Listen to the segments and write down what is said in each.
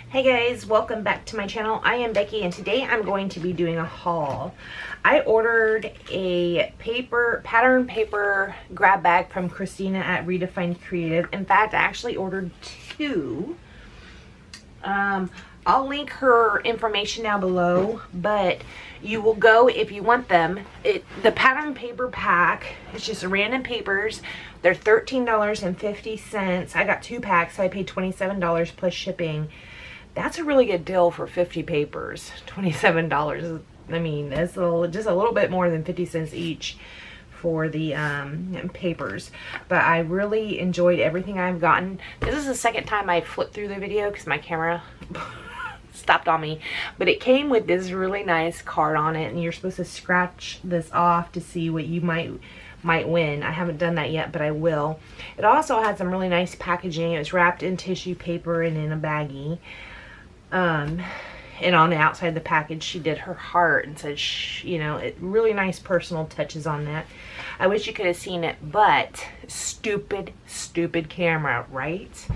Hey guys, welcome back to my channel. I am Becky and today I'm going to be doing a haul. I ordered a pattern paper grab bag from Christina at Redefined Kreative. In fact, I actually ordered two. I'll link her information down below, but you will go if you want them. The pattern paper pack, it's just random papers. They're $13.50. I got two packs, so I paid $27 plus shipping. That's a really good deal for 50 papers. $27. I mean, that's just a little bit more than 50 cents each for the papers. But I really enjoyed everything I've gotten. This is the second time I flipped through the video because my camera stopped on me. But it came with this really nice card on it, and you're supposed to scratch this off to see what you might win. I haven't done that yet, but I will. It also had some really nice packaging. It was wrapped in tissue paper and in a baggie. And on the outside of the package she did her heart and said, you know, really nice personal touches on that. I wish you could have seen it, but stupid camera, right?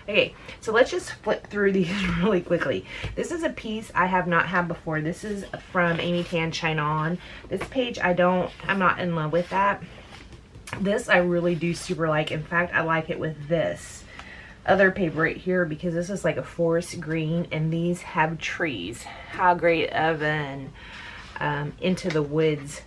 Okay, so let's just flip through these really quickly. This is a piece I have not had before. This is from Amy Tan Shine On. This page I'm not in love with that. This I really do super like. In fact, I like it with this other paper right here because this is like a forest green and these have trees. How great of an into the woods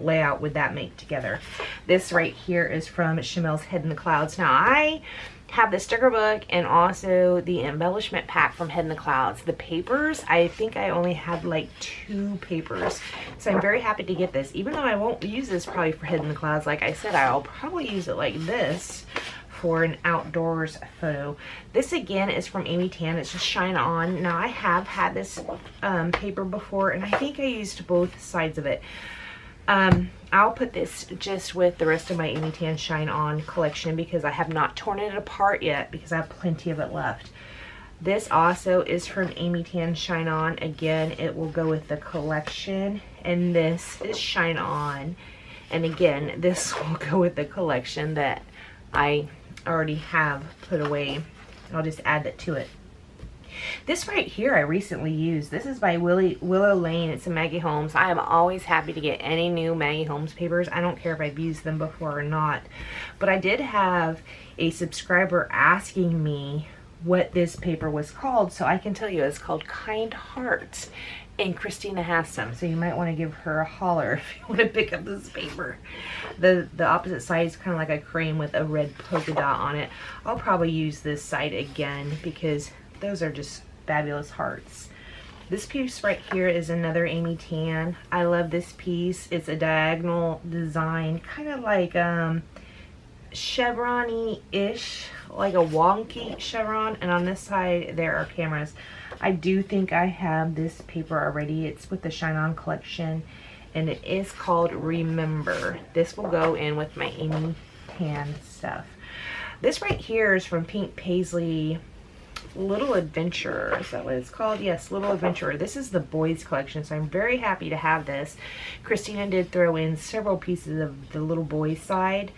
layout would that make together. This right here is from Chamel's Head in the Clouds. Now I have the sticker book and also the embellishment pack from Head in the Clouds. The papers, I think I only had like 2 papers, so I'm very happy to get this, even though I won't use this probably for Head in the Clouds. Like I said, I'll probably use it like this for an outdoors photo. This again is from Amy Tan. It's just Shine On. Now I have had this paper before and I think I used both sides of it. I'll put this just with the rest of my Amy Tan Shine On collection because I have not torn it apart yet because I have plenty of it left. This also is from Amy Tan Shine On. Again, it will go with the collection, and this is Shine On, and again this will go with the collection that I already have put away. I'll just add that to it. This right here I recently used. This is by Willow Lane. It's a Maggie Holmes. I am always happy to get any new Maggie Holmes papers. I don't care if I've used them before or not. But I did have a subscriber asking me what this paper was called, so I can tell you it's called Kind Hearts. And Christina has some, so you might want to give her a holler if you want to pick up this paper. The opposite side is kind of like a cream with a red polka dot on it. I'll probably use this side again because those are just fabulous hearts. This piece right here is another Amy Tan. I love this piece. It's a diagonal design, kind of like chevron-y-ish, like a wonky chevron, and on this side there are cameras. I do think I have this paper already. It's with the Shine On collection and it is called Remember. This will go in with my Amy Tan stuff. This right here is from Pink Paisley Little Adventure. Is that what it's called? Yes, Little Adventure. This is the boys collection, so I'm very happy to have this. Christina did throw in several pieces of the little boys side.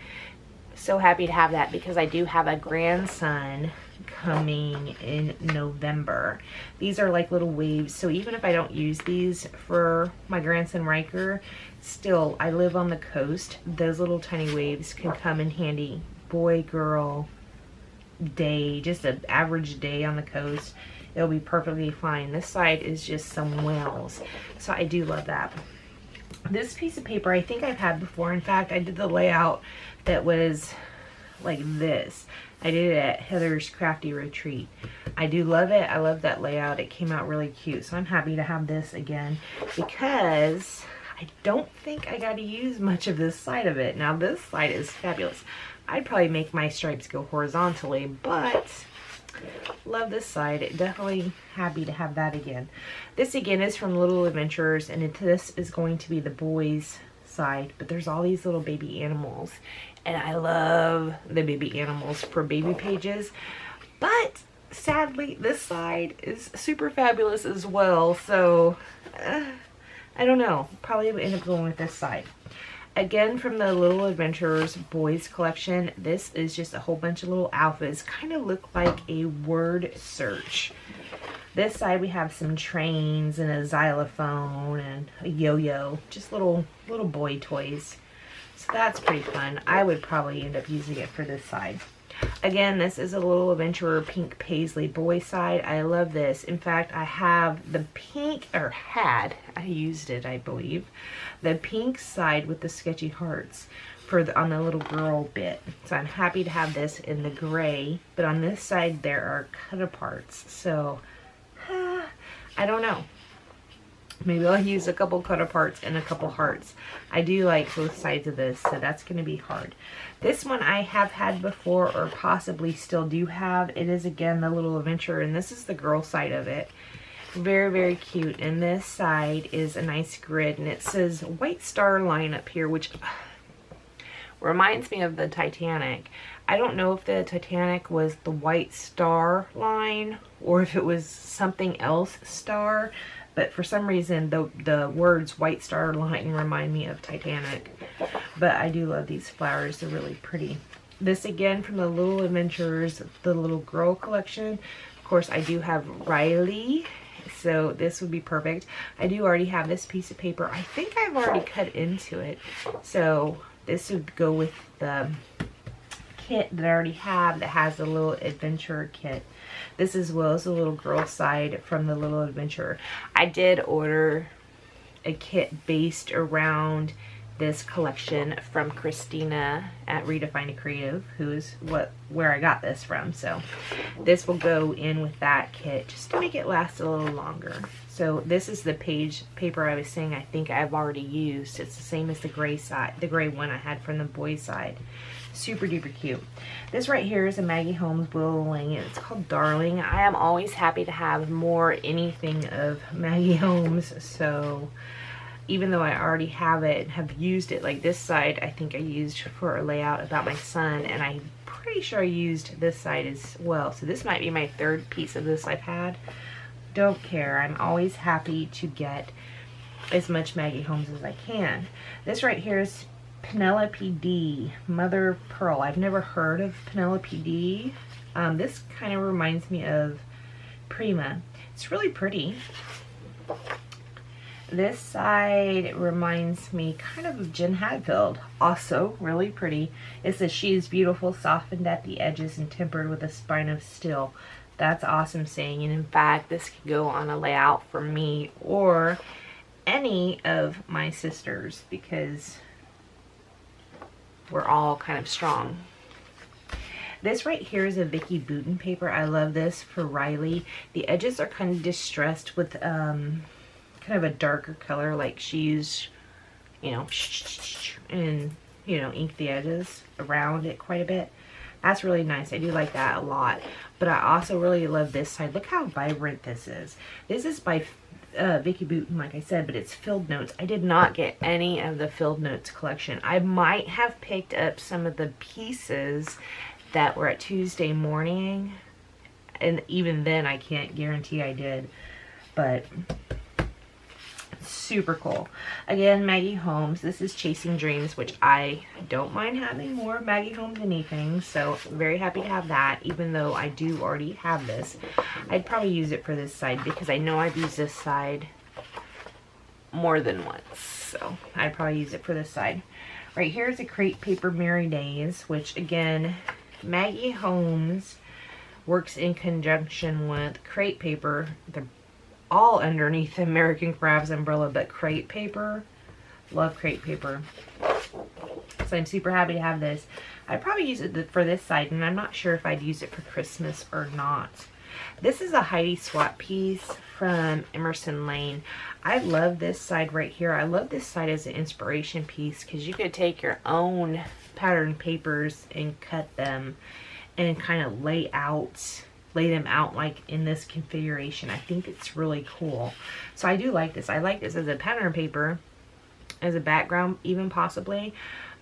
So happy to have that because I do have a grandson coming in November. These are like little waves, so even if I don't use these for my grandson Riker, still I live on the coast. Those little tiny waves can come in handy. Boy, girl, day, just an average day on the coast, it'll be perfectly fine. This side is just some whales, so I do love that. This piece of paper I think I've had before. In fact, I did the layout that was like this. I did it at Heather's Crafty Retreat. I do love it. I love that layout. It came out really cute, so I'm happy to have this again because I don't think I got to use much of this side of it. Now this side is fabulous. I'd probably make my stripes go horizontally, but love this side. Definitely happy to have that again. This again is from Little Adventures, and this is going to be the boys side, but there's all these little baby animals, and I love the baby animals for baby pages, but sadly this side is super fabulous as well, so I don't know, probably would end up going with this side. Again, from the Little Adventurers Boys collection, this is just a whole bunch of little alphas. Kind of look like a word search. This side we have some trains and a xylophone and a yo-yo. Just little boy toys. So that's pretty fun. I would probably end up using it for this side. Again, this is a Little Adventurer Pink Paisley boy side. I love this. In fact, I have the pink, or had, I used it, I believe, the pink side with the sketchy hearts for the, on the little girl bit. So I'm happy to have this in the gray, but on this side there are cut aparts. So I don't know. Maybe I'll use a couple cut aparts and a couple hearts. I do like both sides of this, so that's going to be hard. This one I have had before, or possibly still do have. It is, again, the Little Adventure, and this is the girl side of it. Very, very cute. And this side is a nice grid, and it says White Star Line up here, which reminds me of the Titanic. I don't know if the Titanic was the White Star Line, or if it was something else star. But for some reason, the words White Star Line remind me of Titanic. But I do love these flowers. They're really pretty. This, again, from the Little Adventures, the Little Girl collection. Of course, I do have Riley. So this would be perfect. I do already have this piece of paper. I think I've already cut into it. So this would go with the kit that I already have that has the Little Adventure kit. This, as well as the little girl side from the Little Adventure. I did order a kit based around this collection from Christina at Redefined Kreative, who is where I got this from. So this will go in with that kit just to make it last a little longer. So this is the paper I was saying I think I've already used. It's the same as the gray side, the gray one I had from the boys side. Super duper cute. This right here is a Maggie Holmes Willow Lane. It's called Darling. I am always happy to have more anything of Maggie Holmes. So even though I already have it and have used it, like this side I think I used for a layout about my son, and I'm pretty sure I used this side as well. So this might be my third piece of this I've had. Don't care. I'm always happy to get as much Maggie Holmes as I can. This right here is Penelope D, Mother of Pearl. I've never heard of Penelope D. This kind of reminds me of Prima. It's really pretty. This side reminds me kind of Jen Hadfield. Also really pretty. It says, she is beautiful, softened at the edges and tempered with a spine of steel. That's awesome saying. And in fact, this could go on a layout for me or any of my sisters, because we're all kind of strong. This right here is a Vicky Bouton paper. I love this for Riley. The edges are kind of distressed with kind of a darker color, like she used, you know, and, you know, ink the edges around it quite a bit. That's really nice. I do like that a lot. But I also really love this side. Look how vibrant this is. This is by Vicky Bouton, like I said, but it's Field Notes. I did not get any of the Field Notes collection. I might have picked up some of the pieces that were at Tuesday Morning, and even then I can't guarantee I did, but super cool. Again, Maggie Holmes. This is Chasing Dreams, which I don't mind having more of Maggie Holmes anything, so very happy to have that, even though I do already have this. I'd probably use it for this side because I know I've used this side more than once, so I'd probably use it for this side. Right here is a Crate Paper Merry Days, which again, Maggie Holmes works in conjunction with Crate Paper. They're all underneath the American Crafts umbrella, but Crate Paper, love Crate Paper. So I'm super happy to have this. I'd probably use it for this side, and I'm not sure if I'd use it for Christmas or not. This is a Heidi Swap piece from Emerson Lane. I love this side right here. I love this side as an inspiration piece because you could take your own pattern papers and cut them and kind of lay them out like in this configuration. I think it's really cool. So I do like this. I like this as a pattern paper, as a background even possibly,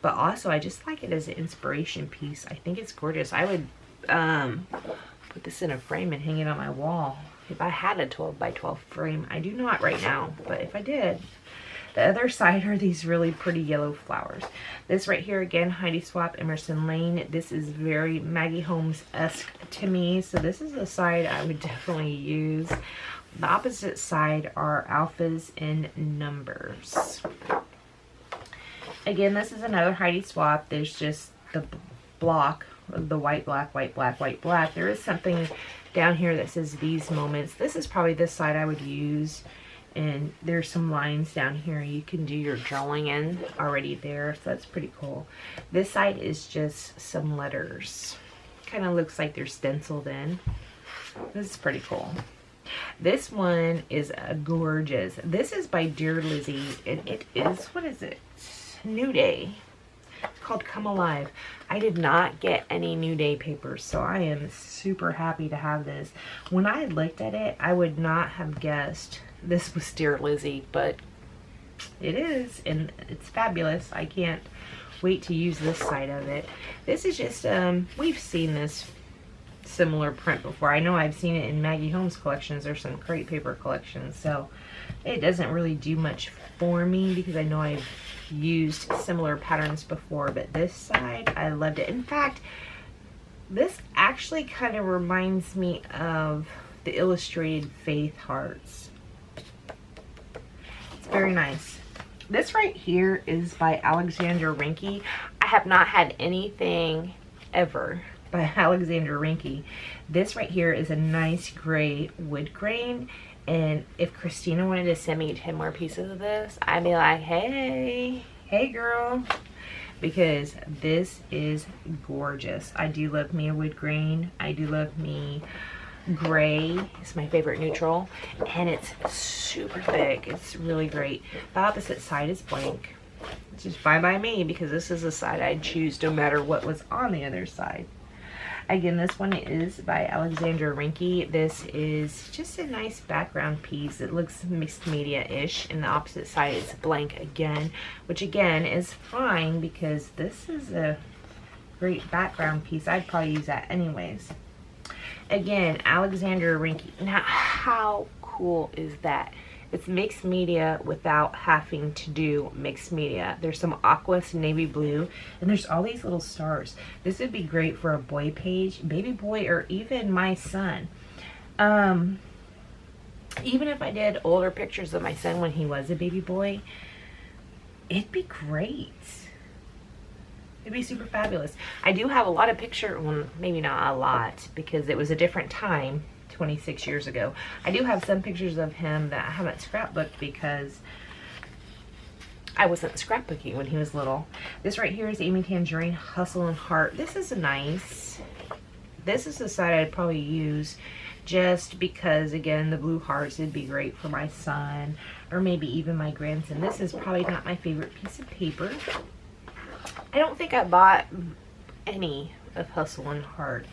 but also I just like it as an inspiration piece. I think it's gorgeous. I would put this in a frame and hang it on my wall if I had a 12 by 12 frame. I do not right now, but if I did, The other side are these really pretty yellow flowers. This right here, again, Heidi Swapp, Emerson Lane. This is very Maggie Holmes-esque to me, so this is the side I would definitely use. The opposite side are alphas and numbers. Again, this is another Heidi Swapp. There's just the block, the white, black, white, black, white, black. There is something down here that says these moments. This is probably this side I would use. And there's some lines down here you can do your drawing in already there, so that's pretty cool. This side is just some letters. Kind of looks like they're stenciled in. This is pretty cool. This one is gorgeous. This is by Dear Lizzie, and it is, what is it? New Day. It's called Come Alive. I did not get any New Day papers, so I am super happy to have this. When I looked at it, I would not have guessed this was Dear Lizzie, but it is, and it's fabulous. I can't wait to use this side of it. This is just, we've seen this similar print before. I know I've seen it in Maggie Holmes collections or some crate paper collections, so it doesn't really do much for me because I know I've used similar patterns before, but this side, I loved it. In fact, this actually kind of reminds me of the illustrated Faith Hearts. Very nice. This right here is by Alexander Rinke. I have not had anything ever by Alexander Rinke. This right here is a nice gray wood grain, and if Christina wanted to send me 10 more pieces of this, I'd be like, hey girl, because this is gorgeous. I do love me a wood grain. I do love me gray. It's my favorite neutral, and it's super thick. It's really great. The opposite side is blank. It's just fine by me because this is the side I'd choose no matter what was on the other side. Again, this one is by Alexander Rinke. This is just a nice background piece. It looks mixed media-ish, and the opposite side is blank again, which again is fine because this is a great background piece. I'd probably use that anyways. Again, Alexander Rinke. Now, how cool is that? It's mixed media without having to do mixed media. There's some aqua, some navy blue, and there's all these little stars. This would be great for a boy page, baby boy, or even my son. Even if I did older pictures of my son when he was a baby boy, it'd be great. It'd be super fabulous. I do have a lot of pictures, well, maybe not a lot, because it was a different time, 26 years ago. I do have some pictures of him that I haven't scrapbooked because I wasn't scrapbooking when he was little. This right here is Amy Tangerine, Hustle and Heart. This is nice. This is the side I'd probably use just because, again, the blue hearts would be great for my son or maybe even my grandson. This is probably not my favorite piece of paper. I don't think I bought any of Hustle and Heart.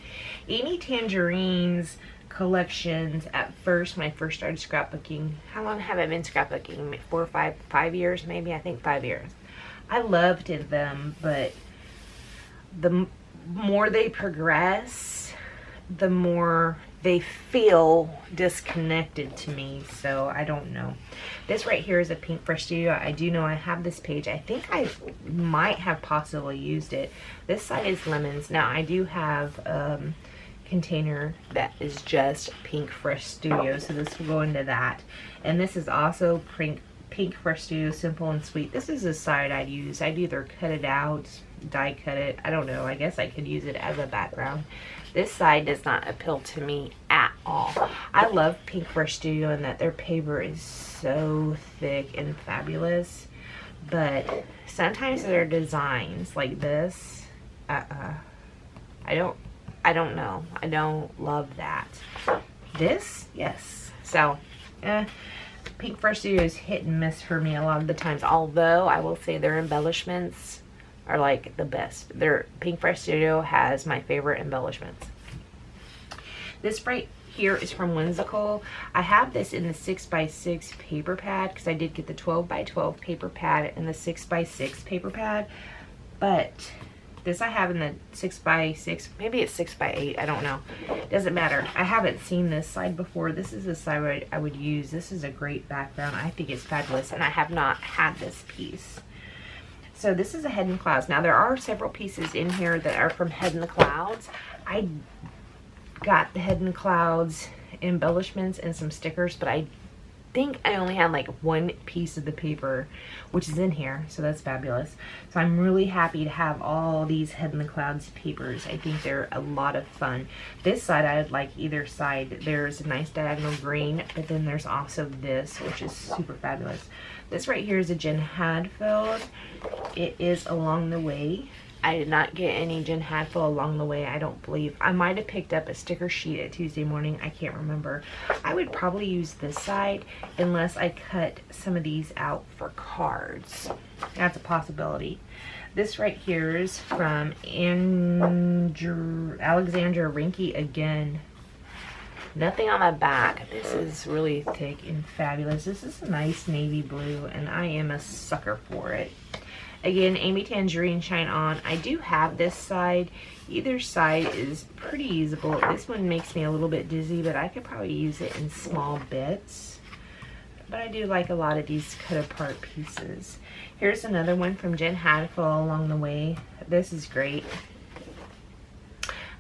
Amy Tangerine's collections at first, when I first started scrapbooking, how long have I been scrapbooking? 4 or 5 years maybe? I think 5 years. I loved them, but the more they progress, the more they feel disconnected to me, so I don't know. This right here is a Pink Fresh Studio. I do know I have this page. I think I might have possibly used it. This side is lemons. Now I do have container that is just Pink Fresh Studio, so this will go into that. And this is also Pink Fresh Studio Simple and Sweet. This is a side I'd use. I'd either cut it out, die cut it, I don't know. I guess I could use it as a background. This side does not appeal to me at all. I love Pink Fresh Studio in that their paper is so thick and fabulous, but sometimes their designs like this, I don't know. I don't love that. This, yes. So, Pink Fresh Studio is hit and miss for me a lot of the times. Although I will say their embellishments are like the best. Their Pink Fresh Studio has my favorite embellishments. This right here is from Whimsical. I have this in the 6x6 paper pad because I did get the 12x12 paper pad and the 6x6 paper pad, but This I have in the 6x6, maybe it's 6x8, I don't know. Doesn't matter. I haven't seen this side before. This is the side I would use. This is a great background. I think it's fabulous, and I have not had this piece. So this is a Head in the Clouds. Now there are several pieces in here that are from Head in the Clouds. I got the Head in the Clouds embellishments and some stickers, but I think I only had like one piece of the paper, which is in here, so that's fabulous. So I'm really happy to have all these Head in the Clouds papers. I think they're a lot of fun. This side, I would like either side. There's a nice diagonal green, but then there's also this, which is super fabulous. This right here is a Jen Hadfield. It is Along the Way. I did not get any Jen Hadfield Along the Way, I don't believe. I might have picked up a sticker sheet at Tuesday morning. I can't remember. I would probably use this side unless I cut some of these out for cards. That's a possibility. This right here is from Alexandra Rinke again. Nothing on the back. This is really thick and fabulous. This is a nice navy blue, and I am a sucker for it. Again, Amy Tangerine Shine On. I do have this side. Either side is pretty usable. This one makes me a little bit dizzy, but I could probably use it in small bits. But I do like a lot of these cut apart pieces. Here's another one from Jen Hadfield Along the Way. This is great.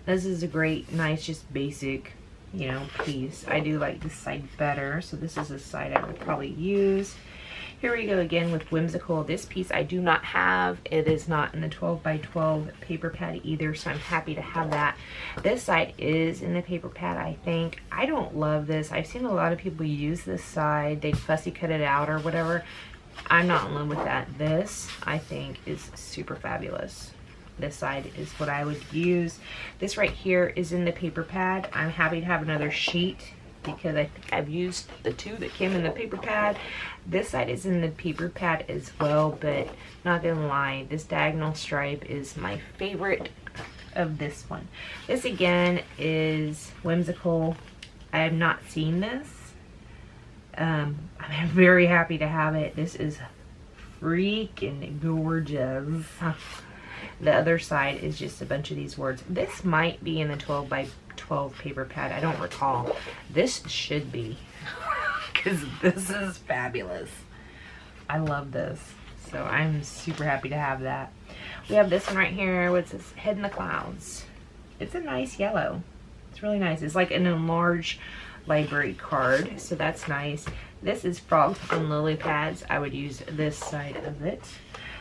This is a great, nice, just basic, you know, piece. I do like this side better, so this is a side I would probably use. Here we go again with Whimsical. This piece I do not have. It is not in the 12x12 paper pad either, so I'm happy to have that. This side is in the paper pad, I think. I don't love this. I've seen a lot of people use this side. They fussy cut it out or whatever. I'm not in love with that. This, I think, is super fabulous. This side is what I would use. This right here is in the paper pad. I'm happy to have another sheet because I think I've used the two that came in the paper pad. This side is in the paper pad as well, but not gonna lie, this diagonal stripe is my favorite of this one. This again is Whimsical. I have not seen this. I'm very happy to have it. This is freaking gorgeous. The other side is just a bunch of these words. This might be in the 12x12 paper pad. I don't recall. This should be, because this is fabulous. I love this. So I'm super happy to have that. We have this one right here. What's this? Head in the Clouds. It's a nice yellow. It's really nice. It's like an enlarged library card, so that's nice. This is Frogs on Lily Pads. I would use this side of it.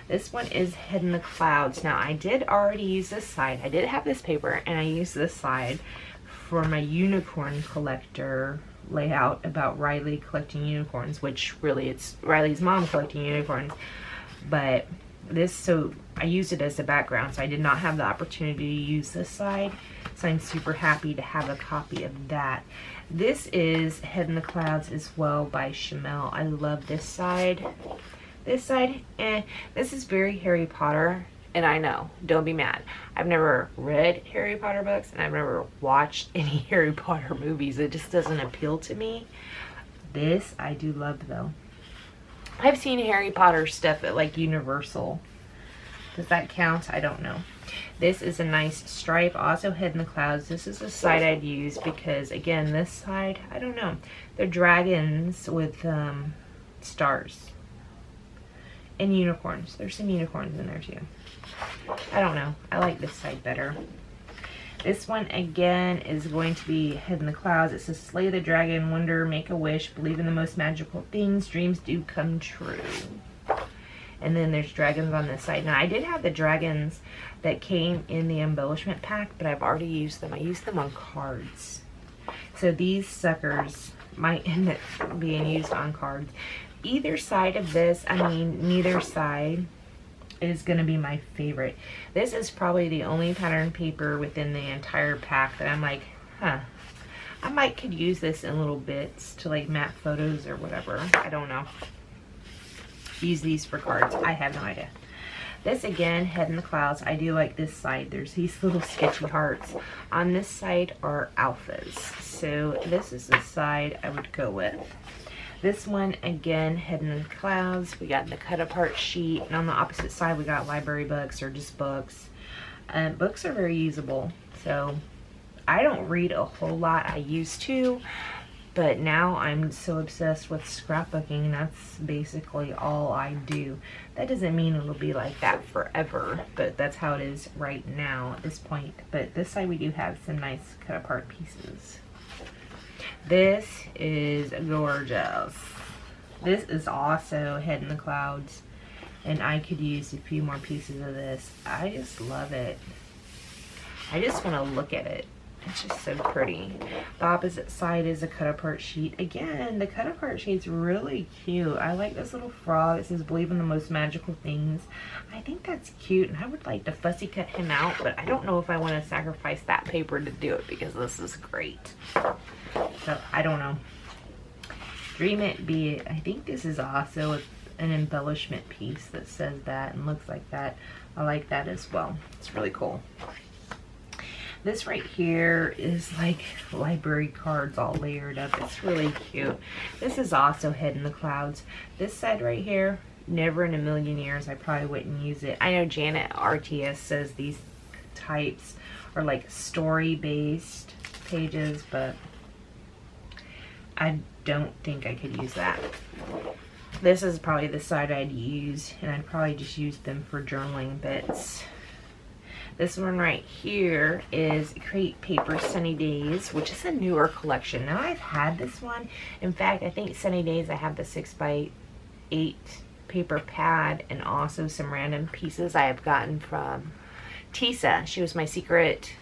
This one is Head in the Clouds. Now, I did already use this side. I did have this paper, and I used this side for my unicorn collector layout about Riley collecting unicorns, which really it's Riley's mom collecting unicorns. But this, so I used it as a background, so I did not have the opportunity to use this side. So I'm super happy to have a copy of that. This is Head in the Clouds as well by Shamel. I love this side. This side, this is very Harry Potter, and I know, don't be mad. I've never read Harry Potter books, and I've never watched any Harry Potter movies. It just doesn't appeal to me. This I do love, though. I've seen Harry Potter stuff at like Universal. Does that count? I don't know. This is a nice stripe, also Head in the Clouds. This is the side I'd use because, again, this side, I don't know. They're dragons with stars. And unicorns. There's some unicorns in there too. I don't know. I like this side better. This one again is going to be Head in the Clouds. It says slay the dragon, wonder, make a wish, believe in the most magical things, dreams do come true. And then there's dragons on this side. Now I did have the dragons that came in the embellishment pack, but I've already used them. I used them on cards. So these suckers might end up being used on cards. Either side of this, I mean, neither side is going to be my favorite. This is probably the only pattern paper within the entire pack that I'm like, huh, I might could use this in little bits to like map photos or whatever. I don't know. Use these for cards. I have no idea. This again, Head in the Clouds. I do like this side. There's these little sketchy hearts. On this side are alphas. So this is the side I would go with. This one, again, Head in the Clouds. We got the cut apart sheet. And on the opposite side, we got library books or just books. Books are very usable. So I don't read a whole lot. I used to, but now I'm so obsessed with scrapbooking. That's basically all I do. That doesn't mean it'll be like that forever, but that's how it is right now at this point. But this side we do have some nice cut apart pieces. This is gorgeous. This is also Head in the Clouds, and I could use a few more pieces of this. I just love it. I just want to look at it. It's just so pretty. The opposite side is a cut apart sheet. Again, the cut apart sheet's really cute. I like this little frog. It says believe in the most magical things. I think that's cute, and I would like to fussy cut him out, but I don't know if I want to sacrifice that paper to do it because this is great. So I don't know. Dream it, be it. I think this is also an embellishment piece that says that and looks like that. I like that as well. It's really cool. This right here is like library cards all layered up. It's really cute. This is also Head in the Clouds. This side right here, never in a million years I probably wouldn't use it. I know Janet RTS says these types are like story based pages, but I don't think I could use that. This is probably the side I'd use, and I'd probably just use them for journaling bits. This one right here is Create Paper Sunny Days, which is a newer collection. Now I've had this one. In fact, I think Sunny Days I have the 6x8 paper pad and also some random pieces I have gotten from Tisa. She was my secret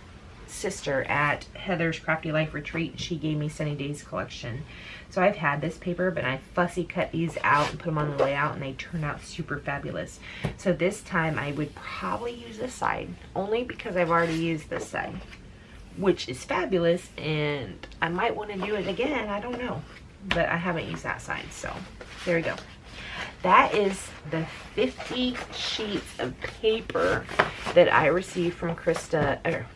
sister at Heather's Crafty Life Retreat. She gave me Sunny Days collection. So I've had this paper, but I fussy cut these out and put them on the layout, and they turn out super fabulous. So this time I would probably use this side, only because I've already used this side, which is fabulous, and I might want to do it again. I don't know, but I haven't used that side, so there we go. That is the 50 sheets of paper that I received from Christina at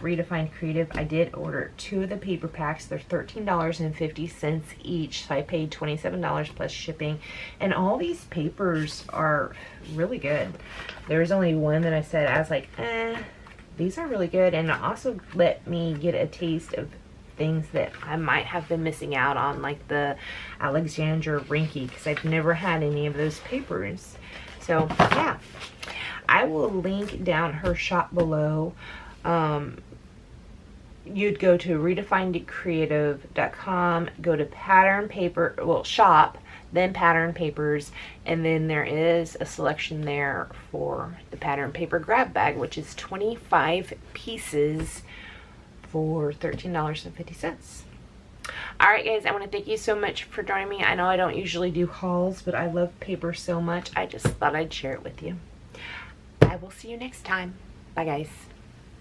Redefined Kreative. I did order 2 of the paper packs. They're $13.50 each, so I paid $27 plus shipping. And all these papers are really good. There was only one that I said, I was like, these are really good. And it also let me get a taste of things that I might have been missing out on, like the Alexandra Rinky, because I've never had any of those papers. So yeah, I will link down her shop below. You'd go to redefinedkreative.com, go to pattern paper, well, shop, then pattern papers, and then there is a selection there for the pattern paper grab bag, which is 25 pieces for $13.50. Alright guys, I want to thank you so much for joining me. I know I don't usually do hauls, but I love paper so much, I just thought I'd share it with you. I will see you next time. Bye guys.